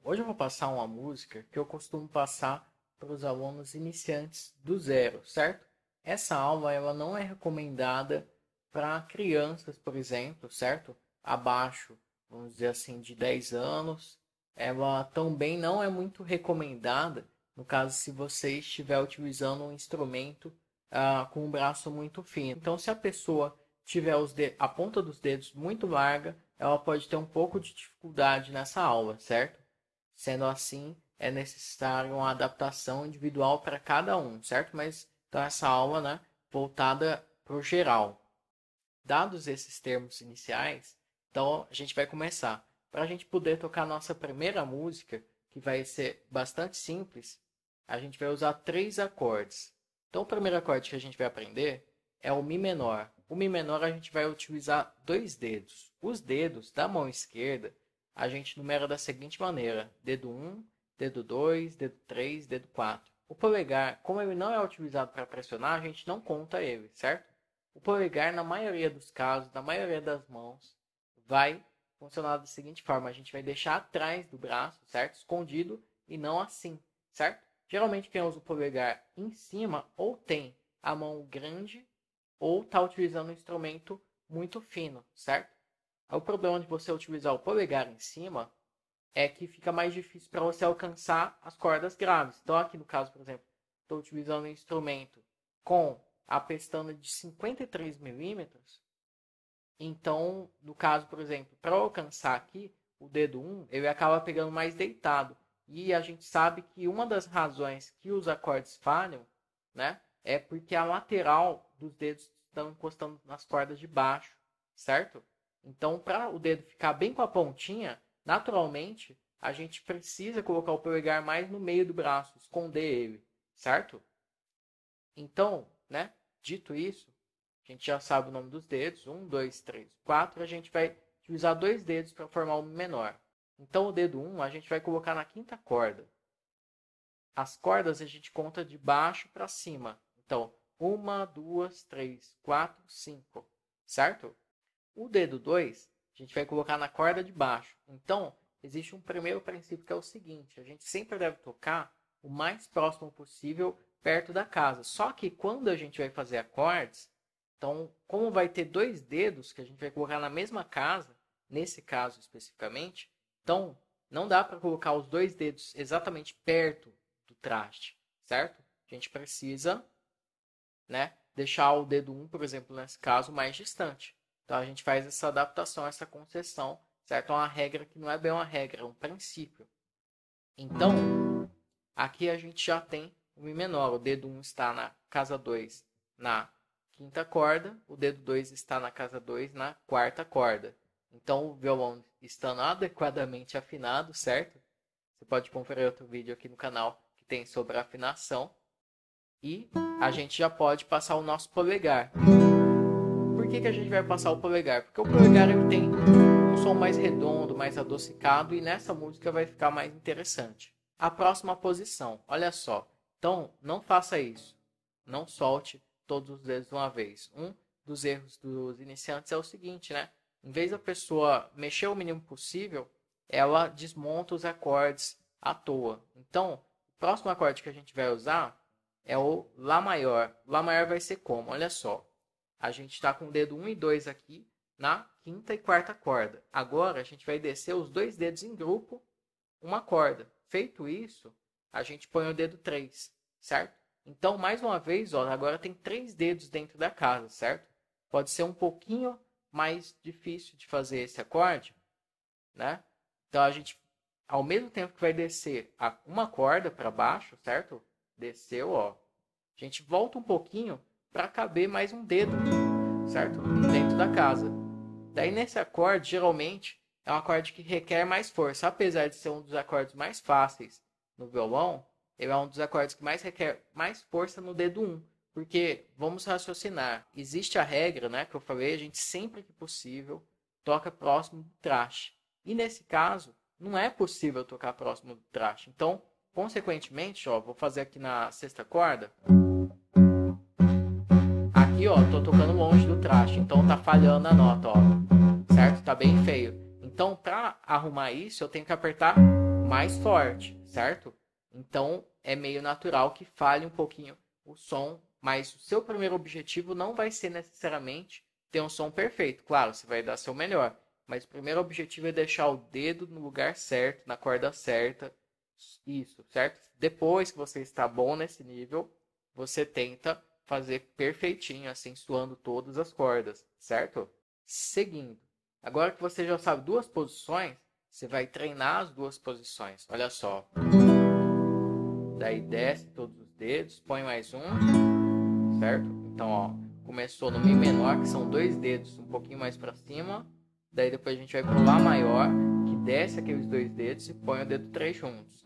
Hoje eu vou passar uma música que eu costumo passar para os alunos iniciantes do zero, certo? Essa aula ela não é recomendada para crianças, por exemplo, certo? Abaixo, vamos dizer assim, de 10 anos. Ela também não é muito recomendada, no caso, se você estiver utilizando um instrumento com um braço muito fino. Então, se a pessoa tiver a ponta dos dedos muito larga, ela pode ter um pouco de dificuldade nessa aula, certo? Sendo assim, é necessário uma adaptação individual para cada um, certo? Mas então essa aula, né, voltada para o geral. Dados esses termos iniciais, então a gente vai começar. Para a gente poder tocar a nossa primeira música, que vai ser bastante simples, a gente vai usar 3 acordes. Então o primeiro acorde que a gente vai aprender é o Mi menor. O Mi menor a gente vai utilizar 2 dedos. Os dedos da mão esquerda a gente numera da seguinte maneira: dedo 1, dedo 2, dedo 3, dedo 4. O polegar, como ele não é utilizado para pressionar, a gente não conta ele, certo? O polegar, na maioria dos casos, na maioria das mãos, vai funcionar da seguinte forma: a gente vai deixar atrás do braço, certo? Escondido e não assim, certo? Geralmente quem usa o polegar em cima ou tem a mão grande ou está utilizando um instrumento muito fino, certo? O problema de você utilizar o polegar em cima é que fica mais difícil para você alcançar as cordas graves. Então aqui no caso, por exemplo, estou utilizando um instrumento com a pestana de 53 milímetros. Então, no caso, por exemplo, para alcançar aqui o dedo 1, ele acaba pegando mais deitado. E a gente sabe que uma das razões que os acordes falham, né, é porque a lateral dos dedos estão encostando nas cordas de baixo, certo? Então, para o dedo ficar bem com a pontinha, naturalmente, a gente precisa colocar o polegar mais no meio do braço, esconder ele, certo? Então, né, dito isso, a gente já sabe o nome dos dedos, 1, 2, 3, 4, a gente vai utilizar 2 dedos para formar o menor. Então, o dedo 1 a gente vai colocar na quinta corda. As cordas a gente conta de baixo para cima. Então, 1, 2, 3, 4, 5, certo? O dedo 2, a gente vai colocar na corda de baixo. Então, existe um primeiro princípio que é o seguinte: a gente sempre deve tocar o mais próximo possível perto da casa. Só que quando a gente vai fazer acordes, então, como vai ter 2 dedos que a gente vai colocar na mesma casa, nesse caso especificamente, então não dá para colocar os 2 dedos exatamente perto do traste, certo? A gente precisa, né, deixar o dedo 1, por exemplo, nesse caso, mais distante. Então, a gente faz essa adaptação, essa concessão, certo? É uma regra que não é bem uma regra, é um princípio. Então, aqui a gente já tem o Mi menor. O dedo 1 está na casa 2 na quinta corda, o dedo 2 está na casa 2 na quarta corda. Então, o violão estando adequadamente afinado, certo? Você pode conferir outro vídeo aqui no canal que tem sobre afinação. E a gente já pode passar o nosso polegar. Por que a gente vai passar o polegar? Porque o polegar ele tem um som mais redondo, mais adocicado, e nessa música vai ficar mais interessante. A próxima posição, olha só. Então, não faça isso. Não solte todos os dedos de uma vez. Um dos erros dos iniciantes é o seguinte, né? Em vez da pessoa mexer o mínimo possível, ela desmonta os acordes à toa. Então, o próximo acorde que a gente vai usar é o Lá maior. Lá maior vai ser como? Olha só. A gente está com o dedo 1 e 2 aqui na quinta e quarta corda. Agora, a gente vai descer os 2 dedos em grupo, uma corda. Feito isso, a gente põe o dedo 3, certo? Então, mais uma vez, ó, agora tem 3 dedos dentro da casa, certo? Pode ser um pouquinho mais difícil de fazer esse acorde, né? Então, a gente, ao mesmo tempo que vai descer uma corda para baixo, certo? Desceu, ó. A gente volta um pouquinho para caber mais um dedo, certo? Dentro da casa. Daí, nesse acorde, geralmente, é um acorde que requer mais força. Apesar de ser um dos acordes mais fáceis no violão, ele é um dos acordes que mais requer mais força no dedo 1. Porque, vamos raciocinar, existe a regra, né, que eu falei, a gente sempre que possível toca próximo do traste. E nesse caso, não é possível tocar próximo do traste. Então, consequentemente, ó, vou fazer aqui na sexta corda. Aqui, ó, tô tocando longe do traste, então tá falhando a nota, ó. Certo? Tá bem feio. Então, para arrumar isso, eu tenho que apertar mais forte, certo? Então é meio natural que falhe um pouquinho o som, mas o seu primeiro objetivo não vai ser necessariamente ter um som perfeito. Claro, você vai dar seu melhor, mas o primeiro objetivo é deixar o dedo no lugar certo, na corda certa. Isso, certo? Depois que você está bom nesse nível, você tenta fazer perfeitinho, assim, suando todas as cordas, certo? Seguindo. Agora que você já sabe duas posições, você vai treinar as duas posições. Olha só. Daí desce todos os dedos, põe mais um, certo? Então, ó, começou no Mi menor, que são 2 dedos um pouquinho mais para cima. Daí depois a gente vai pro Lá maior, que desce aqueles 2 dedos e põe o dedo 3 juntos.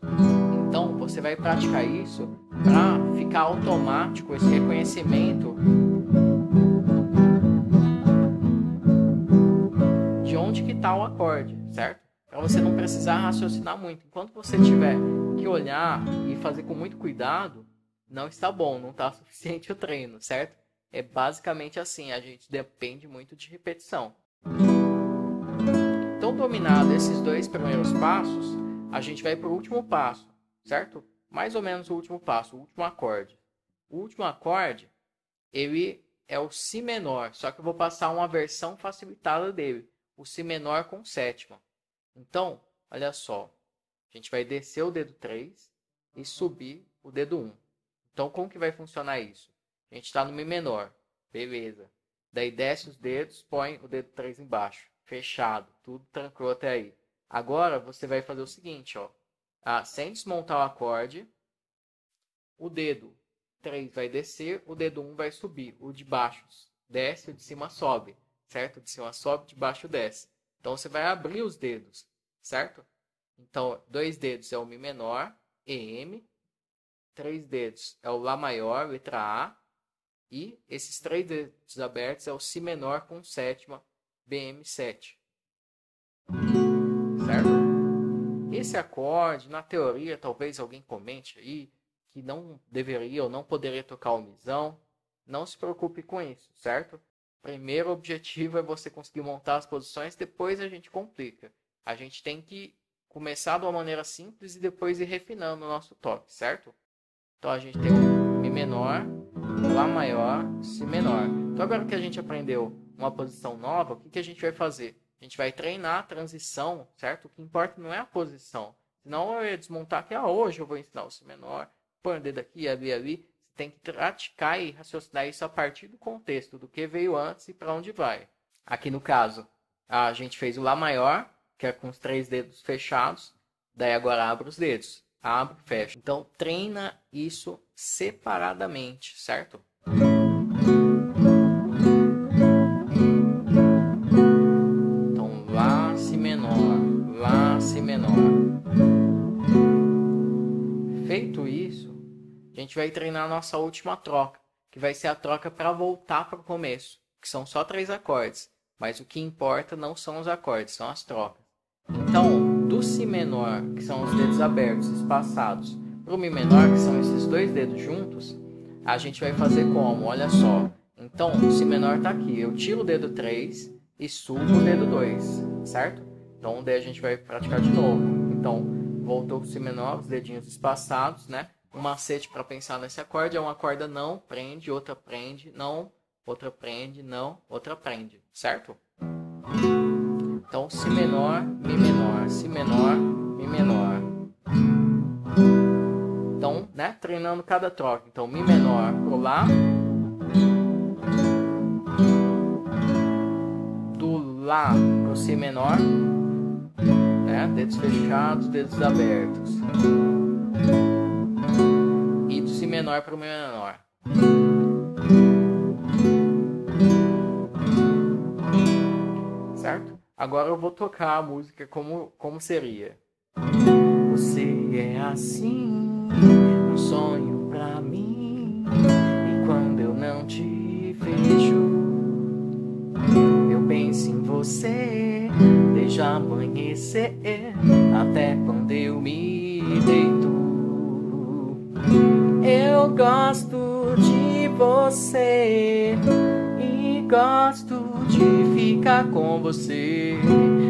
Então, você vai praticar isso para ficar automático esse reconhecimento de onde que tá o acorde, certo? Para você não precisar raciocinar muito. Enquanto você tiver que olhar e fazer com muito cuidado, não está bom, não está suficiente o treino, certo? É basicamente assim, a gente depende muito de repetição. Então, dominado esses 2 primeiros passos, a gente vai para o último passo, certo? Mais ou menos o último passo, o último acorde. O último acorde, ele é o Si menor, só que eu vou passar uma versão facilitada dele, o Si menor com sétima. Então, olha só, a gente vai descer o dedo 3 e subir o dedo 1. Então, como que vai funcionar isso? A gente está no Mi menor, beleza. Daí desce os dedos, põe o dedo 3 embaixo, fechado, tudo tranquilo até aí. Agora, você vai fazer o seguinte, ó. Sem desmontar o acorde, o dedo 3 vai descer, o dedo 1 vai subir. O de baixo desce, o de cima sobe, certo? O de cima sobe, o de baixo desce. Então, você vai abrir os dedos, certo? Então, 2 dedos é o Mi menor, EM. 3 dedos é o Lá maior, letra A. E esses 3 dedos abertos é o Si menor com sétima, BM7. Certo? Esse acorde, na teoria, talvez alguém comente aí que não deveria ou não poderia tocar o Misão. Não se preocupe com isso, certo? Primeiro objetivo é você conseguir montar as posições, depois a gente complica. A gente tem que começar de uma maneira simples e depois ir refinando o nosso toque, certo? Então a gente tem o Mi menor, Lá maior, Si menor. Então agora que a gente aprendeu uma posição nova, o que a gente vai fazer? A gente vai treinar a transição, certo? O que importa não é a posição. Senão eu ia desmontar que hoje eu vou ensinar o Si menor, põe o dedo aqui, ali. Você tem que praticar e raciocinar isso a partir do contexto, do que veio antes e para onde vai. Aqui no caso, a gente fez o Lá maior, que é com os 3 dedos fechados. Daí agora abre os dedos. Abre e fecha. Então treina isso separadamente, certo? Então Lá, Si menor, Lá, Si menor. Feito isso, a gente vai treinar a nossa última troca, que vai ser a troca para voltar para o começo, que são só 3 acordes, mas o que importa não são os acordes, são as trocas. Então, do Si menor, que são os dedos abertos, espaçados, para o Mi menor, que são esses 2 dedos juntos, a gente vai fazer como? Olha só. Então, o Si menor está aqui. Eu tiro o dedo 3 e subo o dedo 2, certo? Então, daí a gente vai praticar de novo. Então, voltou para o Si menor, os dedinhos espaçados, né? Um macete para pensar nesse acorde é uma corda não, prende, outra prende, não, outra prende, não, outra prende, certo? Então, Si menor, Mi menor, Si menor, Mi menor. Então, né, treinando cada troca. Então, Mi menor pro Lá. Do Lá pro Si menor. Né, dedos fechados, dedos abertos. E do Si menor pro Mi menor. Certo? Agora eu vou tocar a música como seria. Você é assim, um sonho pra mim. E quando eu não te vejo, eu penso em você desde amanhecer até quando eu me deito. Eu gosto de você e gosto de ficar com você.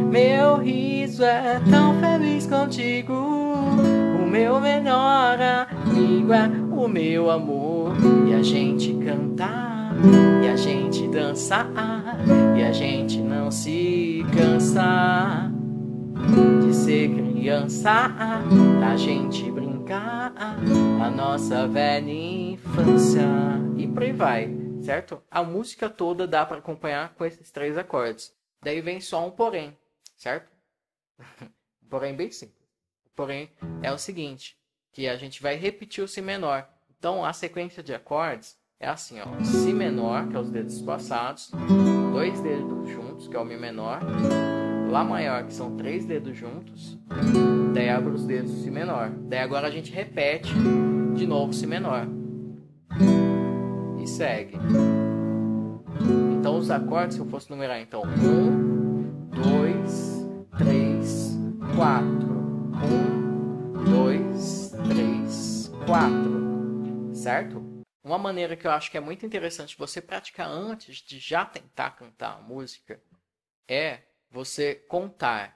Meu riso é tão feliz contigo. meu melhor amigo é o meu amor. E a gente cantar, e a gente dançar, e a gente não se cansar de ser criança, a gente brincar a nossa velha infância. E por aí vai, certo? A música toda dá para acompanhar com esses 3 acordes. Daí vem só um porém, certo? Um porém bem simples. O porém é o seguinte, que a gente vai repetir o Si menor. Então a sequência de acordes é assim, ó: Si menor, que é os dedos passados, 2 dedos juntos, que é o Mi menor, Lá maior, que são 3 dedos juntos, daí abre os dedos do Si menor. Daí agora a gente repete de novo Si menor e segue. Então os acordes, se eu fosse numerar, então 1, 2, 3, 4. 1, 2, 3, 4. Certo? Uma maneira que eu acho que é muito interessante você praticar antes de já tentar cantar a música é você contar.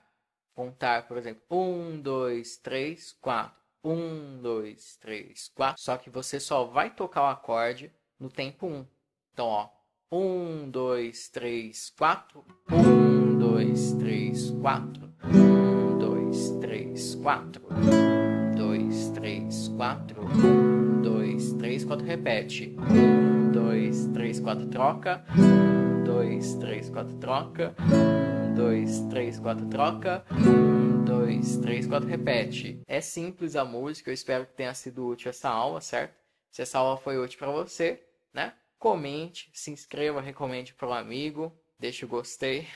Contar, por exemplo, 1, 2, 3, 4. 1, 2, 3, 4. Só que você só vai tocar o acorde no tempo 1. Então, ó. 1, 2, 3, 4. 1, 2, 3, 4. 1, 2, 3, 4. 1, 2, 3, 4. 1, 2, 3, 4. Repete. 1, 2, 3, 4. Troca. 1, 2, 3, 4. Troca. 1, 2, 3, 4. Troca. 1, 2, 3, 4. Repete. É simples a música. Eu espero que tenha sido útil essa aula, certo? Se essa aula foi útil para você, né? Comente, se inscreva, recomende para um amigo, deixe o gostei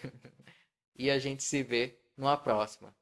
e a gente se vê numa próxima.